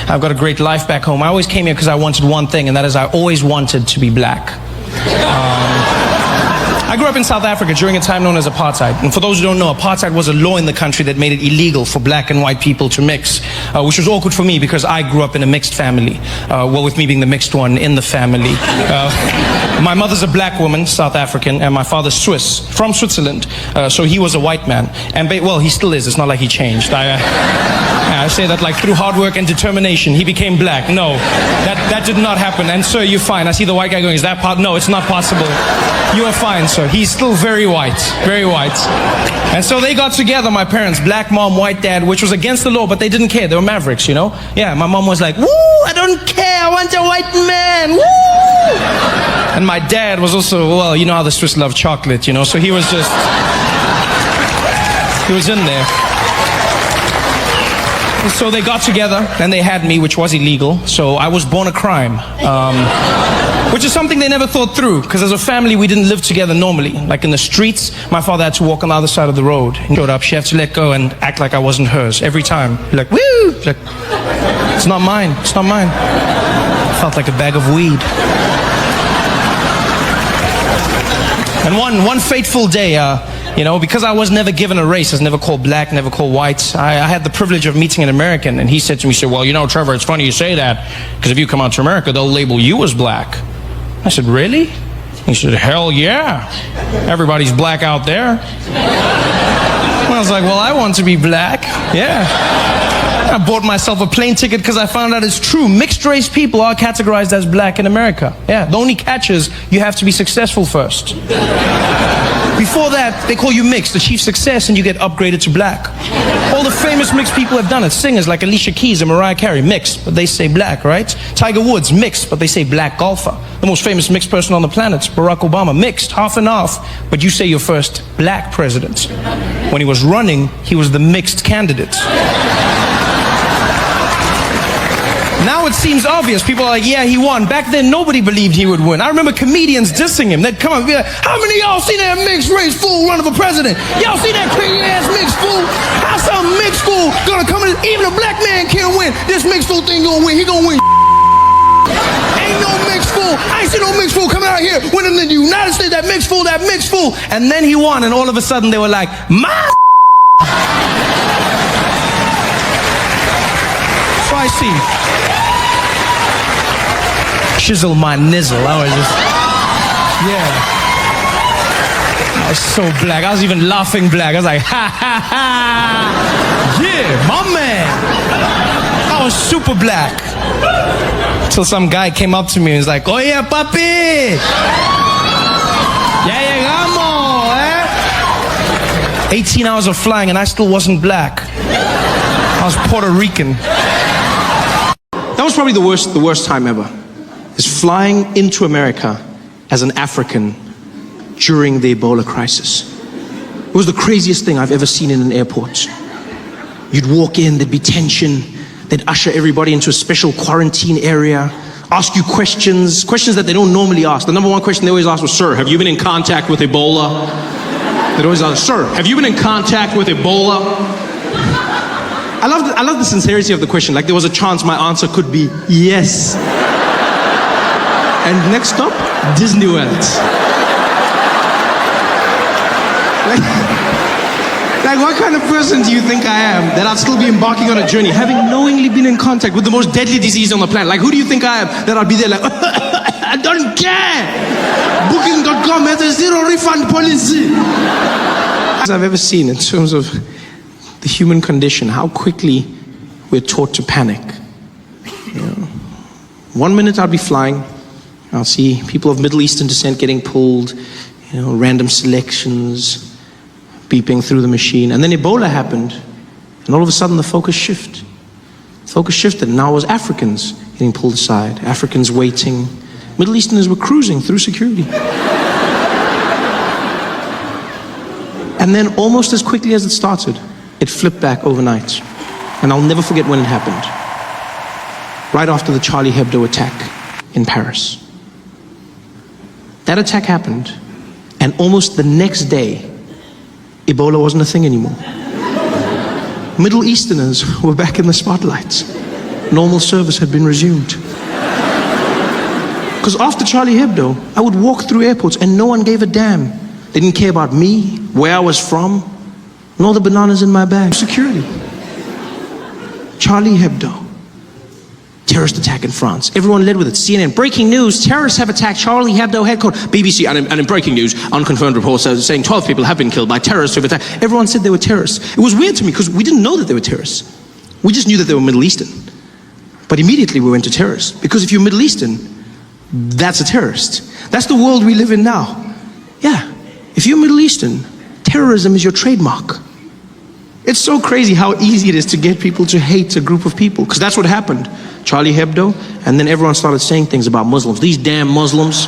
I've got a great life back home. I always came here because I wanted one thing, and that is I always wanted to be black. I grew up in South Africa during a time known as apartheid. And for those who don't know, apartheid was a law in the country that made it illegal for black and white people to mix, which was awkward for me because I grew up in a mixed family. Well, with me being the mixed one in the family. My mother's a black woman, South African, and my father's Swiss, from Switzerland. So he was a white man. And well, he still is. It's not like he changed. I say that like through hard work and determination, he became black. No, that did not happen. And sir, you're fine. I see the white guy going, is that part? No, it's not possible. You are fine, sir. He's still very white, very white. And so they got together, my parents, black mom, white dad, which was against the law, but they didn't care. They were mavericks, you know? Yeah, my mom was like, woo, I don't care, I want a white man, woo! And my dad was also, well, you know how the Swiss love chocolate, you know? So he was just, he was in there. So they got together and they had me, which was illegal. So I was born a crime, which is something they never thought through, because as a family we didn't live together normally. Like in the streets, my father had to walk on the other side of the road. He showed up, she had to let go and act like I wasn't hers every time. Like, woo! Like, it's not mine, it's not mine. Felt like a bag of weed. And one fateful day, you know, because I was never given a race, I was never called black, never called white, I had the privilege of meeting an American, and he said to me, well, you know, Trevor, it's funny you say that, because if you come out to America, they'll label you as black. I said, really? He said, hell yeah. Everybody's black out there. I was like, well, I want to be black. Yeah. I bought myself a plane ticket because I found out it's true. Mixed race people are categorized as black in America. Yeah. The only catch is you have to be successful first. Before that, they call you mixed, achieve success, and you get upgraded to black. All the famous mixed people have done it. Singers like Alicia Keys and Mariah Carey, mixed, but they say black, right? Tiger Woods, mixed, but they say black golfer. The most famous mixed person on the planet, Barack Obama, mixed, half and half, but you say your first black president. When he was running, he was the mixed candidate. Now it seems obvious. People are like, yeah, he won. Back then, nobody believed he would win. I remember comedians dissing him. They'd come up and be like, how many of y'all seen that mixed race fool run for president? Y'all see that crazy ass mixed fool? How some mixed fool gonna come in? Even a black man can't win. This mixed fool thing gonna win. He gonna win. Ain't no mixed fool. I ain't seen no mixed fool coming out here winning in the United States. That mixed fool, that mixed fool. And then he won, and all of a sudden they were like, my. So I see. Chisel my nizzle. I was just, yeah. I was so black. I was even laughing black. I was like, ha ha ha. Yeah, my man. I was super black. Till some guy came up to me and was like, oye, papi. Ya llegamos, eh? 18 hours of flying and I still wasn't black. I was Puerto Rican. That was probably the worst time ever. Is flying into America as an African during the Ebola crisis. It was the craziest thing I've ever seen in an airport. You'd walk in, there'd be tension, they'd usher everybody into a special quarantine area, ask you questions that they don't normally ask. The number one question they always ask was, sir, have you been in contact with Ebola? They'd always ask, sir, have you been in contact with Ebola? I love the sincerity of the question. Like there was a chance my answer could be yes. And next stop, Disney World. Like what kind of person do you think I am that I'll still be embarking on a journey, having knowingly been in contact with the most deadly disease on the planet? Like who do you think I am that I'll be there like, I don't care. Booking.com has a zero refund policy. As I've ever seen in terms of the human condition, how quickly we're taught to panic. You know, 1 minute I'll be flying, I'll see people of Middle Eastern descent getting pulled, you know, random selections, beeping through the machine. And then Ebola happened, and all of a sudden the focus shifted. Focus shifted, and now it was Africans getting pulled aside, Africans waiting. Middle Easterners were cruising through security. And then almost as quickly as it started, it flipped back overnight. And I'll never forget when it happened. Right after the Charlie Hebdo attack in Paris. That attack happened, and almost the next day, Ebola wasn't a thing anymore. Middle Easterners were back in the spotlight. normal service had been resumed. Because after Charlie Hebdo, I would walk through airports and no one gave a damn. They didn't care about me, where I was from, nor the bananas in my bag. Security. Charlie Hebdo. Terrorist attack in France. Everyone led with it. CNN, breaking news, terrorists have attacked Charlie Hebdo headquarters. BBC, and in breaking news, unconfirmed reports saying 12 people have been killed by terrorists who have attacked. Everyone said they were terrorists. It was weird to me because we didn't know that they were terrorists. We just knew that they were Middle Eastern. But immediately we went to terrorists. Because if you're Middle Eastern, that's a terrorist. That's the world we live in now. Yeah, if you're Middle Eastern, terrorism is your trademark. It's so crazy how easy it is to get people to hate a group of people, because that's what happened. Charlie Hebdo, and then everyone started saying things about Muslims. These damn Muslims,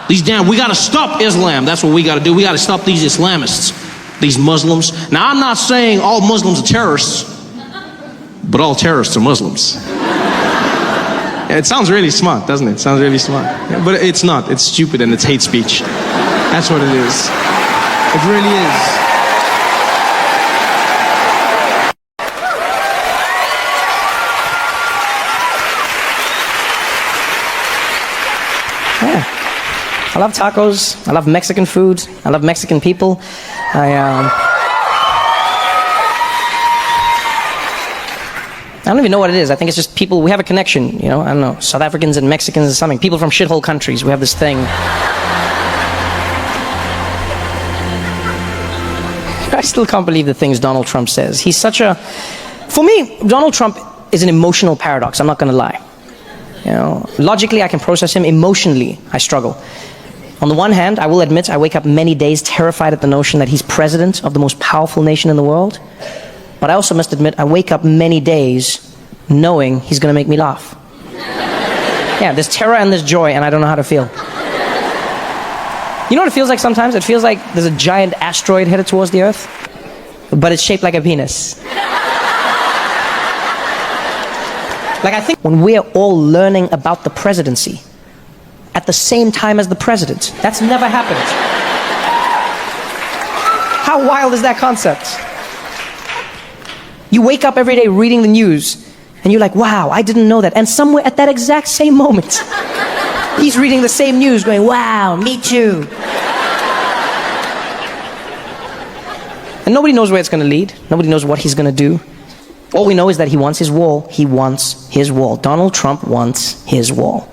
we gotta stop Islam. That's what we gotta do. We gotta stop these Islamists, these Muslims. Now, I'm not saying all Muslims are terrorists, but all terrorists are Muslims. It sounds really smart, doesn't it? It sounds really smart. Yeah, but it's not. It's stupid and it's hate speech. That's what it is. It really is. Yeah. I love tacos. I love Mexican food. I love Mexican people. I don't even know what it is. I think it's just people, we have a connection, you know, I don't know, South Africans and Mexicans or something. People from shithole countries, we have this thing. I still can't believe the things Donald Trump says. He's such a, for me, Donald Trump is an emotional paradox, I'm not gonna lie. You know, logically I can process him, emotionally I struggle. On the one hand, I will admit I wake up many days terrified at the notion that he's president of the most powerful nation in the world. But I also must admit, I wake up many days knowing he's gonna make me laugh. Yeah, there's terror and there's joy, and I don't know how to feel. You know what it feels like sometimes? It feels like there's a giant asteroid headed towards the Earth, but it's shaped like a penis. Like, I think when we're all learning about the presidency at the same time as the president, that's never happened. How wild is that concept? You wake up every day reading the news, and you're like, wow, I didn't know that. And somewhere at that exact same moment, he's reading the same news going, wow, me too. And nobody knows where it's going to lead. Nobody knows what he's going to do. All we know is that he wants his wall. He wants his wall. Donald Trump wants his wall.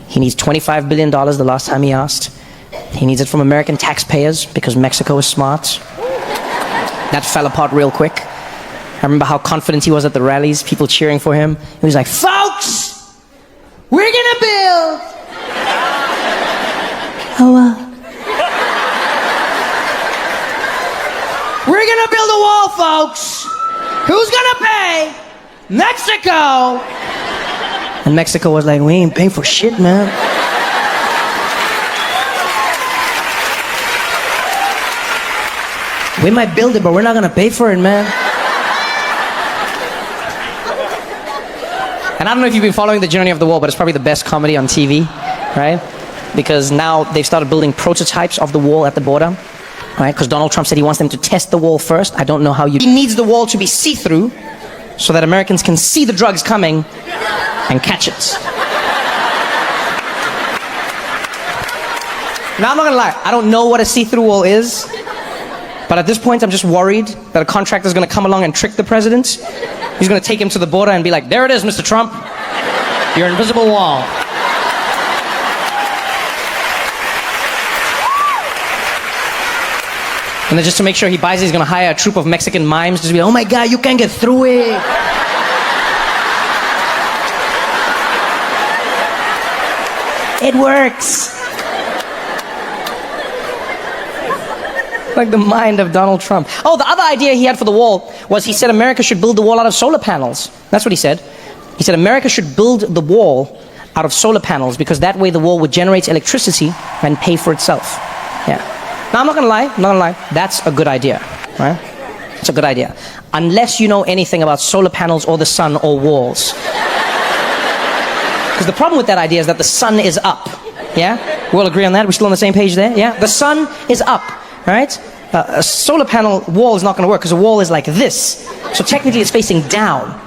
He needs $25 billion the last time he asked. He needs it from American taxpayers because Mexico is smart. That fell apart real quick. I remember how confident he was at the rallies, people cheering for him. He was like, folks, we're gonna build. We're gonna build a wall, folks. Who's gonna pay? Mexico. And Mexico was like, we ain't paying for shit, man. We might build it, but we're not gonna pay for it, man. And I don't know if you've been following the journey of the wall, but it's probably the best comedy on TV, right? Because now they've started building prototypes of the wall at the border, right? Because Donald Trump said he wants them to test the wall first. I don't know how you... He needs the wall to be see-through so that Americans can see the drugs coming and catch it. Now, I'm not gonna lie, I don't know what a see-through wall is, but at this point, I'm just worried that a contractor's gonna come along and trick the president. He's gonna take him to the border and be like, there it is, Mr. Trump, your invisible wall. And then just to make sure he buys it, he's gonna hire a troupe of Mexican mimes just to be like, oh my God, you can't get through it. It works. Like the mind of Donald Trump. Oh, the other idea he had for the wall was he said America should build the wall out of solar panels. That's what he said. He said America should build the wall out of solar panels because that way the wall would generate electricity and pay for itself. Yeah. Now, I'm not gonna lie, that's a good idea, right? It's a good idea. Unless you know anything about solar panels or the sun or walls. Because the problem with that idea is that the sun is up, yeah? We all agree on that? We're still on the same page there, yeah? The sun is up, right? A solar panel wall is not gonna work because a wall is like this. So technically it's facing down.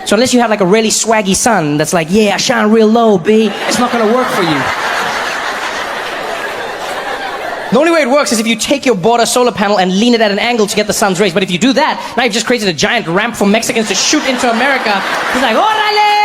So unless you have like a really swaggy sun that's like, yeah, I shine real low, B, it's not gonna work for you. The only way it works is if you take your border solar panel and lean it at an angle to get the sun's rays. But if you do that, now you've just created a giant ramp for Mexicans to shoot into America. It's like, órale!